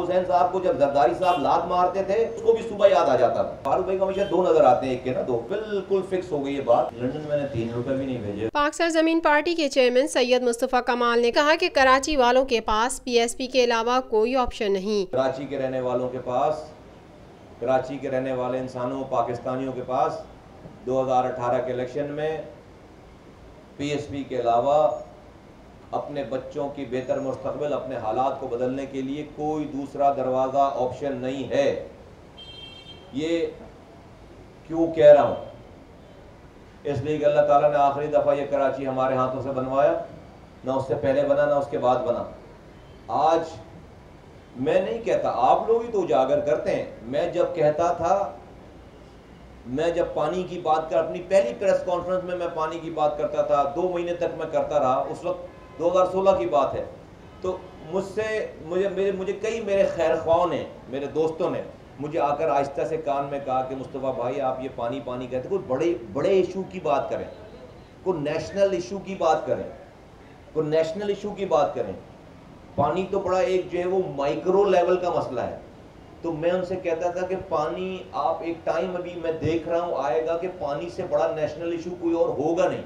हुसैन साहब को जब जरदारी साहब लात मारते थे उसको भी सुबह याद आ जाता था। फारूक भाई को हमेशा दो नजर आते हैं, एक के ना दो। बिल्कुल फिक्स हो गई ये बात। लंदन मैंने 3 रुपए भी नहीं भेजे। पाक सरजमीन पार्टी के चेयरमैन सैयद मुस्तफा कमाल ने कहा कि कराची वालों के पास PSP के अलावा कोई ऑप्शन नहीं। कराची के रहने वालों के पास, कराची के रहने वाले इंसानों पाकिस्तानियों के पास 2018 के इलेक्शन में PSP के अलावा अपने बच्चों की बेहतर मुस्तकबिल, अपने हालात को बदलने के लिए कोई दूसरा दरवाज़ा ऑप्शन नहीं है। ये क्यों कह रहा हूँ? इसलिए कि अल्लाह ताला ने आखिरी दफ़ा ये कराची हमारे हाथों से बनवाया, ना उससे पहले बना ना उसके बाद बना। आज मैं नहीं कहता, आप लोग ही तो उजागर करते हैं। मैं जब कहता था, मैं जब पानी की बात कर, अपनी पहली प्रेस कॉन्फ्रेंस में मैं पानी की बात करता था, 2 महीने तक मैं करता रहा। उस वक्त 2016 की बात है। तो मुझे कई मेरे खैर ख्वाह ने, मेरे दोस्तों ने मुझे आकर आहिस्ता से कान में कहा कि मुस्तफ़ा भाई आप ये पानी पानी कहते, कोई बड़े बड़े इशू की बात करें, कोई नेशनल इशू की बात करें, कोई नेशनल इशू की बात करें। पानी तो बड़ा एक जो है वो माइक्रो लेवल का मसला है। तो मैं उनसे कहता था कि पानी, आप एक टाइम अभी मैं देख रहा हूँ आएगा कि पानी से बड़ा नेशनल इशू कोई और होगा नहीं।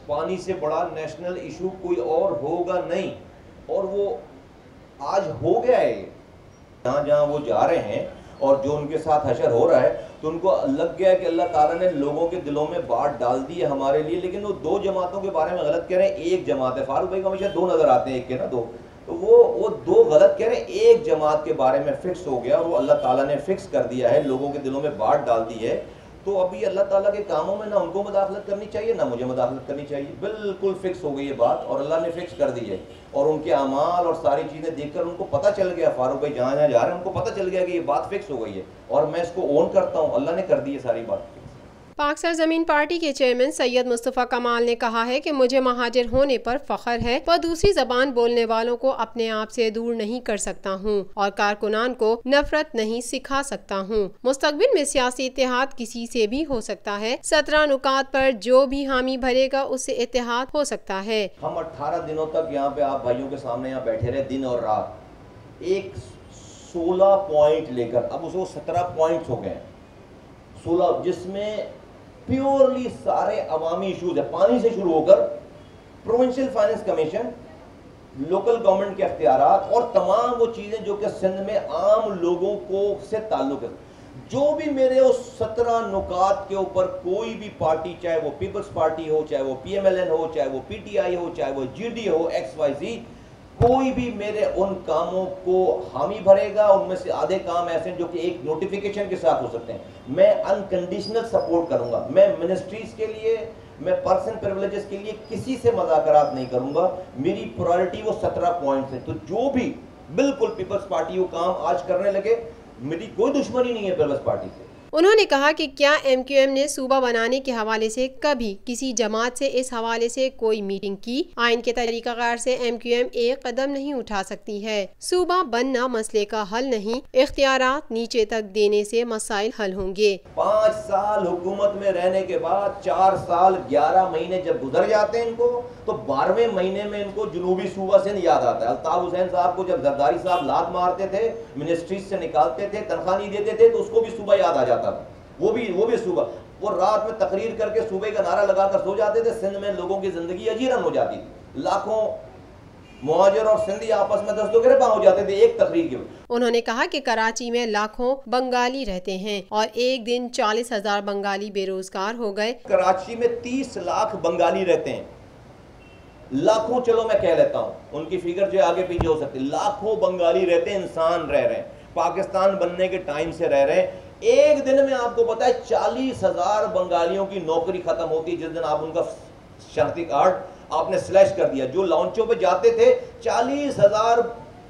पानी से बड़ा नेशनल इशू कोई और होगा नहीं। और वो आज हो गया है। जहाँ जहाँ वो जा रहे हैं और जो उनके साथ हशर हो रहा है, तो उनको लग गया है कि अल्लाह ताला ने लोगों के दिलों में बात डाल दी है हमारे लिए। लेकिन वो 2 जमातों के बारे में गलत कह रहे हैं, एक जमात है। फारूक भाई को हमेशा 2 नजर आते हैं, एक के ना दो। तो वो 2 गलत कह रहे हैं, एक जमात के बारे में फिक्स हो गया और वो अल्लाह ताला ने फिक्स कर दिया है, लोगों के दिलों में बात डाल दी है। तो अभी अल्लाह ताला के कामों में ना उनको मदाखलत करनी चाहिए ना मुझे मदाखलत करनी चाहिए। बिल्कुल फिक्स हो गई ये बात और अल्लाह ने फिक्स कर दी है। और उनके अमाल और सारी चीज़ें देखकर उनको पता चल गया, फारूक भाई जहाँ जहाँ जा रहे हैं उनको पता चल गया कि ये बात फिक्स हो गई है। और मैं इसको ओन करता हूँ, अल्लाह ने कर दी है सारी बात। पाक सरजमीन पार्टी के चेयरमैन सैयद मुस्तफा कमाल ने कहा है कि मुझे महाजिर होने पर फख्र है, पर दूसरी जबान बोलने वालों को अपने आप से दूर नहीं कर सकता हूँ और कारकुनान को नफरत नहीं सिखा सकता हूँ। मुस्तकबिल में सियासी इत्तेहाद किसी से भी हो सकता है। 17 नुकात पर जो भी हामी भरेगा उससे इत्तेहाद हो सकता है। हम 18 दिनों तक यहाँ पे आप भाइयों के सामने यहाँ बैठे रहे, दिन और रात, एक 16 पॉइंट लेकर, अब उसको 17 पॉइंट्स हो गए, 16, जिसमें प्योरली सारे अवामी इश्यूज है। पानी से शुरू होकर provincial finance commission, local government के अख्तियारात और तमाम वो चीजें जो कि सिंध में आम लोगों को से ताल्लुक है। जो भी मेरे उस 17 नुकात के ऊपर कोई भी पार्टी, चाहे वो पीपल्स पार्टी हो, चाहे वो PMLN हो, चाहे वो PTI हो, चाहे वो GD हो, XYZ, कोई भी मेरे उन कामों को हामी भरेगा, उनमें से आधे काम ऐसे जो कि एक नोटिफिकेशन के साथ हो सकते हैं, मैं अनकंडीशनल सपोर्ट करूंगा। मैं मिनिस्ट्रीज के लिए, मैं पर्सन प्रिविलेजेस के लिए किसी से मज़ाकरात नहीं करूंगा। मेरी प्रायोरिटी वो 17 पॉइंट्स है। तो जो भी बिल्कुल पीपल्स पार्टी वो काम आज करने लगे, मेरी कोई दुश्मनी नहीं है पीपल्स पार्टी से। उन्होंने कहा कि क्या MQM ने सूबा बनाने के हवाले से कभी किसी जमात से इस हवाले से कोई मीटिंग की? आइन के तरीकाकार से MQM एक कदम नहीं उठा सकती है। सूबा बनना मसले का हल नहीं, इख्तियारात नीचे तक देने से मसाइल हल होंगे। 5 साल हुकूमत में रहने के बाद 4 साल 11 महीने जब गुजर जाते हैं इनको, तो 12वें महीने में इनको जनूबी सूबा सिंध याद आता है। अल्ताफ हुसैन साहब को जब जरदारी साहब लात मारते थे, मिनिस्ट्रीज से निकालते थे, तनख्वाह नहीं देते थे, तो उसको भी सूबा याद आ जाता था। वो भी सूबा, वो रात में तकरीर करके सूबे का नारा लगाकर सो जाते थे। सिंध में लोगों की जिंदगी अजीरन हो जाती थी। लाखों मुहाजिर और सिंधी आपस में दस्तों गिरफ्तार हो जाते थे एक तकरीर के। उन्होंने कहा कि कराची में लाखों बंगाली रहते हैं और एक दिन 40,000 बंगाली बेरोजगार हो गए। कराची में 30 लाख बंगाली रहते हैं। लाखों, चलो मैं कह लेता हूँ, उनकी फिगर जो आगे पीछे हो सकती है। लाखों बंगाली रहते हैं, इंसान रह रहे हैं, पाकिस्तान बनने के टाइम से रह रहे हैं। एक दिन में आपको पता है 40,000 बंगालियों की नौकरी खत्म होती है जिस दिन आप उनका शर्ती कार्ड आपने स्लैश कर दिया। जो लॉन्चों पे जाते थे 40,000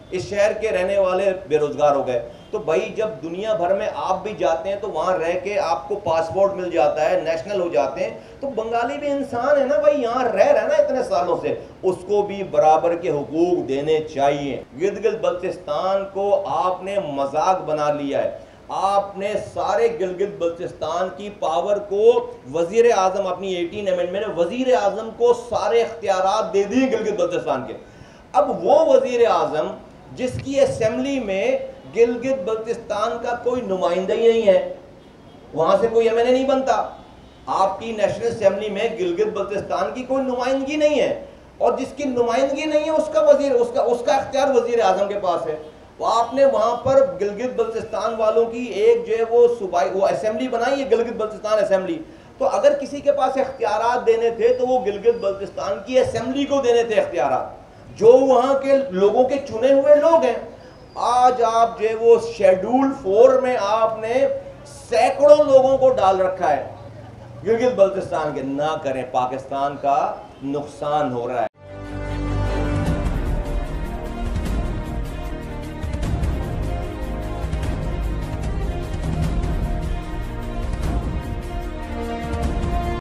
इस शहर के रहने वाले बेरोजगार हो गए। तो भाई जब दुनिया भर में आप भी जाते हैं तो वहां रह के आपको पासपोर्ट मिल जाता है, नेशनल हो जाते हैं, तो बंगाली भी इंसान है ना भाई, यहाँ रह रहा है ना इतने सालों से, उसको भी बराबर के हुकूक देने चाहिए। गिलगित बल्तिस्तान को आपने मजाक बना लिया है। आपने सारे गिलगित बल्तिस्तान की पावर को वजीर आजम, अपनी 18 अमेंडमेंट में वजीर आजम को सारे इख्तियारात दे दिए गिलगित बल्तिस्तान के। अब वो वजीर आजम जिसकी असेंबली में गिलगित बल्तिस्तान का कोई नुमाइंदा ही नहीं है, वहां से कोई एमएनए नहीं बनता। आपकी नेशनल असेंबली में गिलगित बल्तिस्तान की कोई नुमाइंदगी नहीं है, और जिसकी नुमाइंदगी नहीं है उसका इख्तियार वजीर आजम के पास है। तो आपने वहां पर गिलगित बल्तिस्तान वालों की एक जो है वो सूबाई वो असेंबली बनाई है, गिलगित बल्तिस्तान असेंबली। तो अगर किसी के पास इख्तियारात देने थे तो वो गिलगित बल्तिस्तान की असेंबली को देने थे इख्तियारात, जो वहां के लोगों के चुने हुए लोग हैं। आज आप जो है वो शेड्यूल 4 में आपने सैकड़ों लोगों को डाल रखा है गिलगित बल्तिस्तान के। ना करें, पाकिस्तान का नुकसान हो रहा है।